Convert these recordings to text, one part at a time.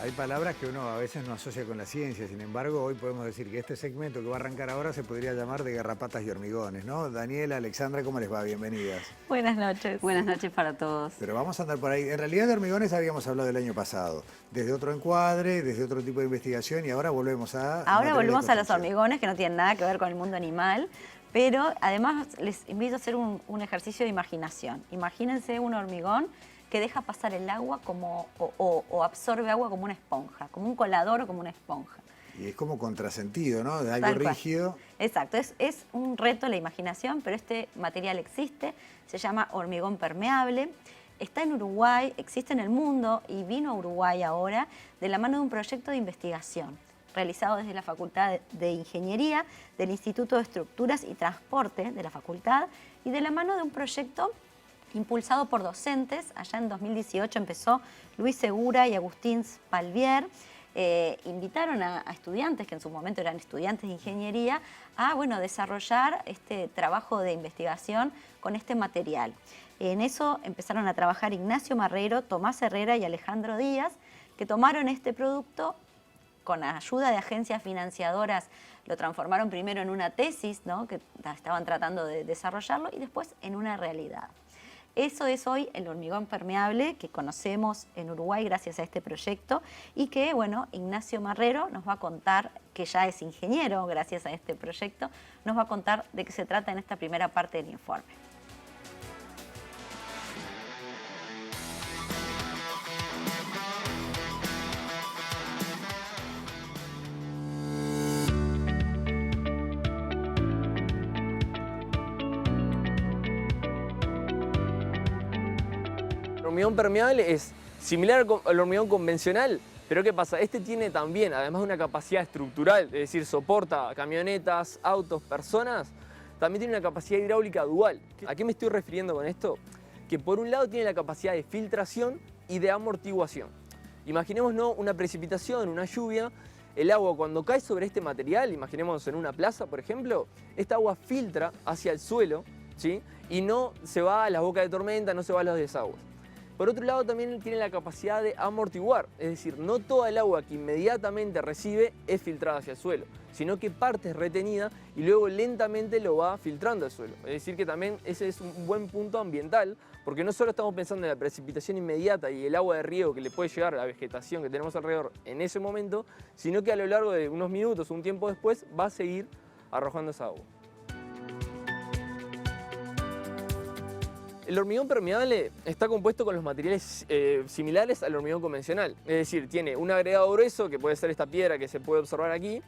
Hay palabras que uno a veces no asocia con la ciencia, sin embargo, hoy podemos decir que este segmento que va a arrancar ahora se podría llamar de garrapatas y hormigones, ¿no? Daniela, Alexandra, ¿cómo les va? Bienvenidas. Buenas noches. Buenas noches para todos. Pero vamos a andar por ahí. En realidad de hormigones habíamos hablado el año pasado, desde otro encuadre, desde otro tipo de investigación y ahora volvemos a... Ahora volvemos a los construcción. hormigones, que no tienen nada que ver con el mundo animal, pero además les invito a hacer un ejercicio de imaginación. Imagínense un hormigón que deja pasar el agua o absorbe agua como una esponja, como un colador o como una esponja. Y es como contrasentido, ¿no? De algo Tal cual. rígido. Exacto, es un reto la imaginación, pero este material existe, se llama hormigón permeable, está en Uruguay, existe en el mundo y vino a Uruguay ahora de la mano de un proyecto de investigación realizado desde la Facultad de Ingeniería, del Instituto de Estructuras y Transporte de la Facultad y de la mano de un proyecto impulsado por docentes. Allá en 2018 empezó Luis Segura y Agustín Spalvier. Invitaron a estudiantes, que en su momento eran estudiantes de ingeniería, a desarrollar este trabajo de investigación con este material. En eso empezaron a trabajar Ignacio Marrero, Tomás Herrera y Alejandro Díaz, que tomaron este producto con ayuda de agencias financiadoras, lo transformaron primero en una tesis, ¿no?, que estaban tratando de desarrollarlo, y después en una realidad. Eso es hoy el hormigón permeable que conocemos en Uruguay gracias a este proyecto y que, Ignacio Marrero nos va a contar, que ya es ingeniero gracias a este proyecto, nos va a contar de qué se trata en esta primera parte del informe. El hormigón permeable es similar al hormigón convencional, pero ¿qué pasa? Este tiene también, además de una capacidad estructural, es decir, soporta camionetas, autos, personas, también tiene una capacidad hidráulica dual. ¿A qué me estoy refiriendo con esto? Que por un lado tiene la capacidad de filtración y de amortiguación. Imaginémonos una precipitación, una lluvia, el agua cuando cae sobre este material, imaginémonos en una plaza, por ejemplo, esta agua filtra hacia el suelo, ¿sí?, y no se va a las bocas de tormenta, no se va a los desagües. Por otro lado, también tiene la capacidad de amortiguar, es decir, no toda el agua que inmediatamente recibe es filtrada hacia el suelo, sino que parte es retenida y luego lentamente lo va filtrando al suelo. Es decir, que también ese es un buen punto ambiental, porque no solo estamos pensando en la precipitación inmediata y el agua de riego que le puede llegar a la vegetación que tenemos alrededor en ese momento, sino que a lo largo de unos minutos o un tiempo después va a seguir arrojando esa agua. El hormigón permeable está compuesto con los materiales similares al hormigón convencional. Es decir, tiene un agregado grueso, que puede ser esta piedra que se puede observar aquí,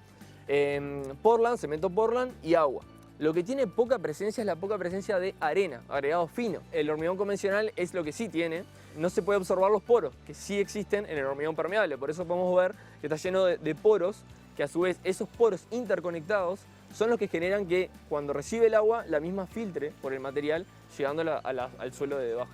Portland, cemento Portland y agua. Lo que tiene poca presencia es la poca presencia de arena, agregado fino. El hormigón convencional es lo que sí tiene. No se puede observar los poros, que sí existen en el hormigón permeable. Por eso podemos ver que está lleno de poros, que a su vez esos poros interconectados son los que generan que cuando recibe el agua, la misma filtre por el material, llegando al suelo de debajo.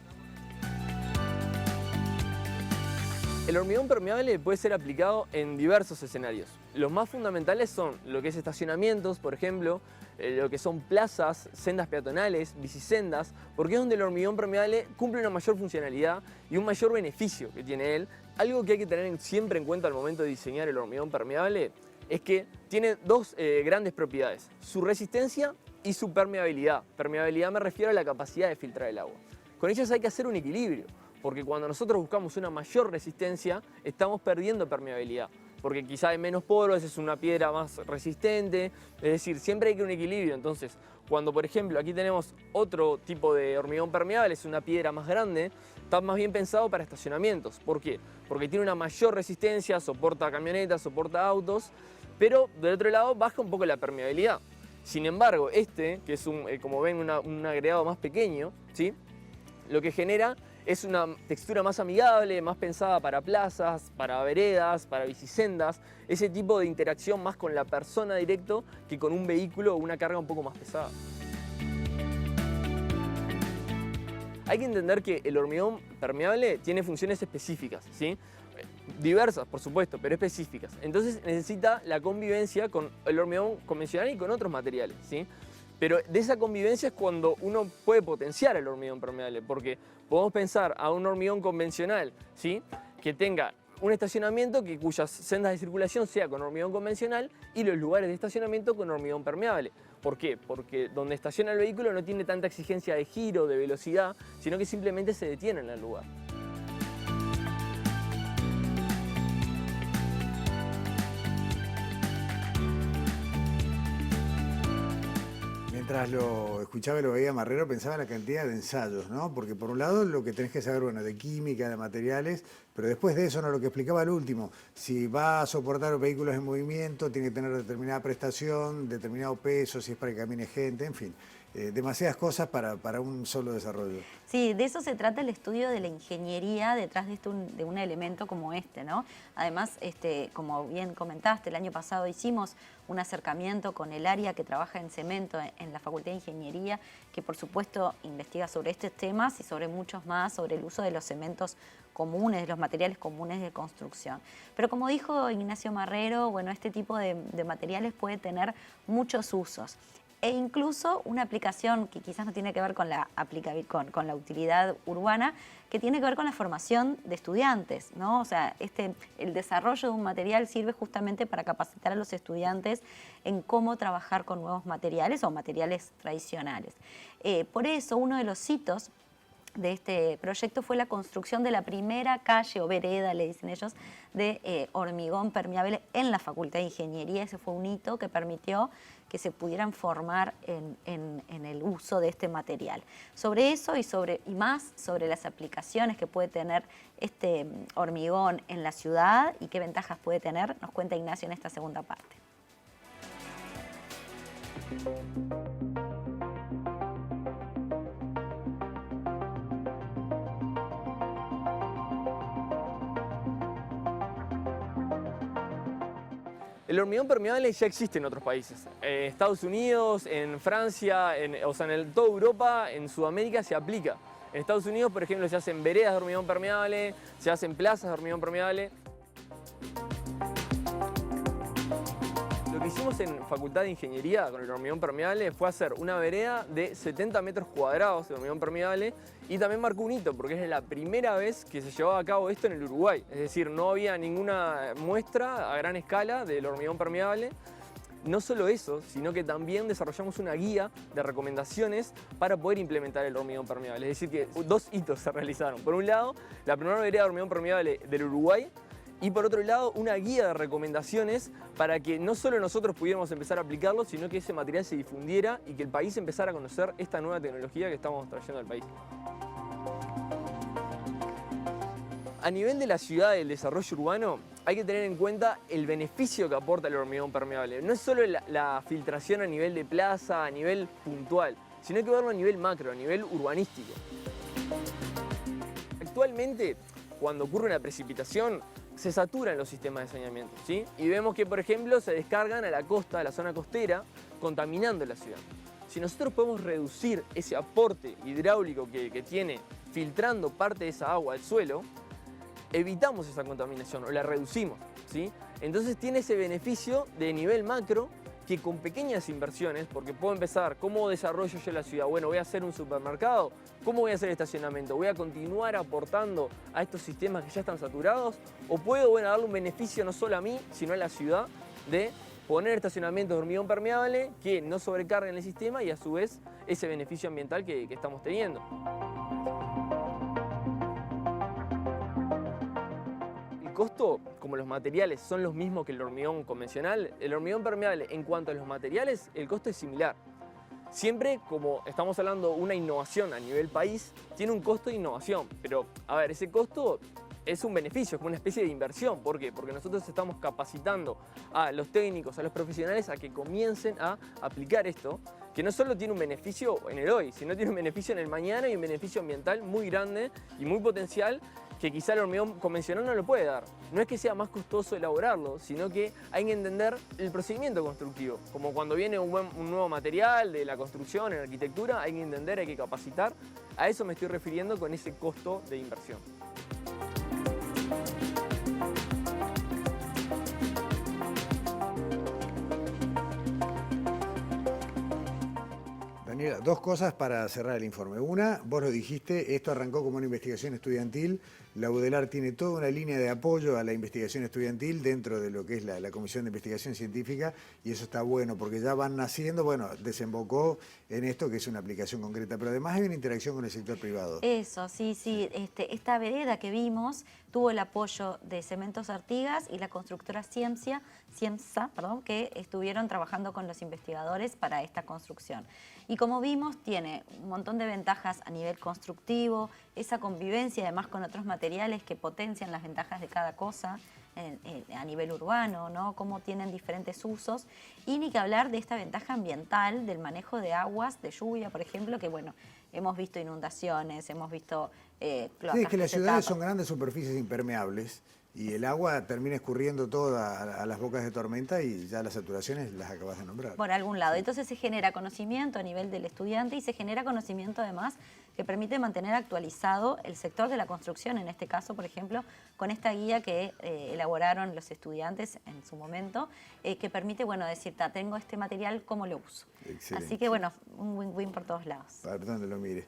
El hormigón permeable puede ser aplicado en diversos escenarios. Los más fundamentales son lo que es estacionamientos, por ejemplo, lo que son plazas, sendas peatonales, bicisendas, porque es donde el hormigón permeable cumple una mayor funcionalidad y un mayor beneficio que tiene él. Algo que hay que tener siempre en cuenta al momento de diseñar el hormigón permeable es que tiene dos grandes propiedades: su resistencia y su permeabilidad. Permeabilidad me refiero a la capacidad de filtrar el agua. Con ellas hay que hacer un equilibrio, porque cuando nosotros buscamos una mayor resistencia, estamos perdiendo permeabilidad, porque quizá hay menos poros, es una piedra más resistente, es decir, siempre hay que un equilibrio. Entonces, cuando por ejemplo aquí tenemos otro tipo de hormigón permeable, es una piedra más grande, está más bien pensado para estacionamientos. ¿Por qué? Porque tiene una mayor resistencia, soporta camionetas, soporta autos, pero del otro lado baja un poco la permeabilidad. Sin embargo, este, que es como ven, un agregado más pequeño, ¿sí?, lo que genera es una textura más amigable, más pensada para plazas, para veredas, para bicisendas, ese tipo de interacción más con la persona directo que con un vehículo o una carga un poco más pesada. Hay que entender que el hormigón permeable tiene funciones específicas, ¿sí?, diversas, por supuesto, pero específicas. Entonces necesita la convivencia con el hormigón convencional y con otros materiales, ¿sí? Pero de esa convivencia es cuando uno puede potenciar el hormigón permeable, porque podemos pensar a un hormigón convencional, ¿sí?, que tenga un estacionamiento cuyas sendas de circulación sea con hormigón convencional y los lugares de estacionamiento con hormigón permeable. ¿Por qué? Porque donde estaciona el vehículo no tiene tanta exigencia de giro, de velocidad, sino que simplemente se detiene en el lugar. Mientras lo escuchaba y lo veía Marrero, pensaba en la cantidad de ensayos, ¿no? Porque por un lado lo que tenés que saber, bueno, de química, de materiales, pero después de eso, ¿no? Lo que explicaba el último, si va a soportar vehículos en movimiento, tiene que tener determinada prestación, determinado peso, si es para que camine gente, en fin. Demasiadas cosas para un solo desarrollo. Sí, de eso se trata el estudio de la ingeniería detrás de un elemento como este, ¿no? Además, como bien comentaste, el año pasado hicimos un acercamiento con el área que trabaja en cemento en la Facultad de Ingeniería, que por supuesto investiga sobre estos temas y sobre muchos más, sobre el uso de los cementos comunes, de los materiales comunes de construcción. Pero como dijo Ignacio Marrero, bueno, este tipo de materiales puede tener muchos usos. E incluso una aplicación que quizás no tiene que ver con la utilidad urbana, que tiene que ver con la formación de estudiantes, ¿no? O sea, el desarrollo de un material sirve justamente para capacitar a los estudiantes en cómo trabajar con nuevos materiales o materiales tradicionales. Por eso, uno de los hitos de este proyecto fue la construcción de la primera calle o vereda, le dicen ellos, de hormigón permeable en la Facultad de Ingeniería. Ese fue un hito que permitió que se pudieran formar en el uso de este material. Sobre eso y más sobre las aplicaciones que puede tener este hormigón en la ciudad y qué ventajas puede tener, nos cuenta Ignacio en esta segunda parte. El hormigón permeable ya existe en otros países. En Estados Unidos, en Francia, en toda Europa, en Sudamérica se aplica. En Estados Unidos, por ejemplo, se hacen veredas de hormigón permeable, se hacen plazas de hormigón permeable. Lo que hicimos en Facultad de Ingeniería con el hormigón permeable fue hacer una vereda de 70 metros cuadrados de hormigón permeable y también marcó un hito porque es la primera vez que se llevaba a cabo esto en el Uruguay. Es decir, no había ninguna muestra a gran escala del hormigón permeable. No solo eso, sino que también desarrollamos una guía de recomendaciones para poder implementar el hormigón permeable. Es decir, que dos hitos se realizaron. Por un lado, la primera vereda de hormigón permeable del Uruguay, y por otro lado, una guía de recomendaciones para que no solo nosotros pudiéramos empezar a aplicarlo, sino que ese material se difundiera y que el país empezara a conocer esta nueva tecnología que estamos trayendo al país. A nivel de la ciudad y del desarrollo urbano, hay que tener en cuenta el beneficio que aporta el hormigón permeable. No es solo la filtración a nivel de plaza, a nivel puntual, sino hay que verlo a nivel macro, a nivel urbanístico. Actualmente, cuando ocurre una precipitación, se saturan los sistemas de saneamiento, ¿sí? Y vemos que, por ejemplo, se descargan a la costa, a la zona costera, contaminando la ciudad. Si nosotros podemos reducir ese aporte hidráulico que tiene, filtrando parte de esa agua al suelo, evitamos esa contaminación o la reducimos, ¿sí? Entonces tiene ese beneficio de nivel macro que con pequeñas inversiones, porque puedo empezar, ¿cómo desarrollo yo la ciudad? Bueno, voy a hacer un supermercado, ¿cómo voy a hacer estacionamiento? ¿Voy a continuar aportando a estos sistemas que ya están saturados? ¿O puedo, bueno, darle un beneficio no solo a mí, sino a la ciudad de poner estacionamientos de hormigón permeable que no sobrecarguen el sistema y a su vez ese beneficio ambiental que estamos teniendo? El costo, como los materiales son los mismos que el hormigón convencional, el hormigón permeable en cuanto a los materiales, el costo es similar. Siempre, como estamos hablando de una innovación a nivel país, tiene un costo de innovación, pero a ver, ese costo es un beneficio, es como una especie de inversión. ¿Por qué? Porque nosotros estamos capacitando a los técnicos, a los profesionales a que comiencen a aplicar esto, que no solo tiene un beneficio en el hoy, sino tiene un beneficio en el mañana y un beneficio ambiental muy grande y muy potencial que quizá el hormigón convencional no lo puede dar. No es que sea más costoso elaborarlo, sino que hay que entender el procedimiento constructivo. Como cuando viene un nuevo material de la construcción, en la arquitectura, hay que entender, hay que capacitar. A eso me estoy refiriendo con ese costo de inversión. Daniela, dos cosas para cerrar el informe. Una, vos lo dijiste, esto arrancó como una investigación estudiantil, La UDELAR tiene toda una línea de apoyo a la investigación estudiantil dentro de lo que es la Comisión de Investigación Científica, y eso está bueno porque ya van naciendo, bueno, desembocó en esto que es una aplicación concreta, pero además hay una interacción con el sector privado. Eso, sí. Esta vereda que vimos tuvo el apoyo de Cementos Artigas y la constructora Ciemsa, que estuvieron trabajando con los investigadores para esta construcción. Y como vimos, tiene un montón de ventajas a nivel constructivo, esa convivencia además con otros materiales que potencian las ventajas de cada cosa a nivel urbano, ¿no? Cómo tienen diferentes usos. Y ni que hablar de esta ventaja ambiental del manejo de aguas, de lluvia, por ejemplo, que bueno, hemos visto inundaciones, hemos visto cloacas. Sí, es que las se ciudades tapan. son grandes superficies impermeables y el agua termina escurriendo toda a las bocas de tormenta y ya las saturaciones las acabas de nombrar. Por algún lado. Entonces se genera conocimiento a nivel del estudiante y se genera conocimiento además que permite mantener actualizado el sector de la construcción, en este caso, por ejemplo, con esta guía que elaboraron los estudiantes en su momento, que permite, bueno, decir, tengo este material, ¿cómo lo uso? Excelente. Así que, bueno, un win-win por todos lados. Para donde lo mires.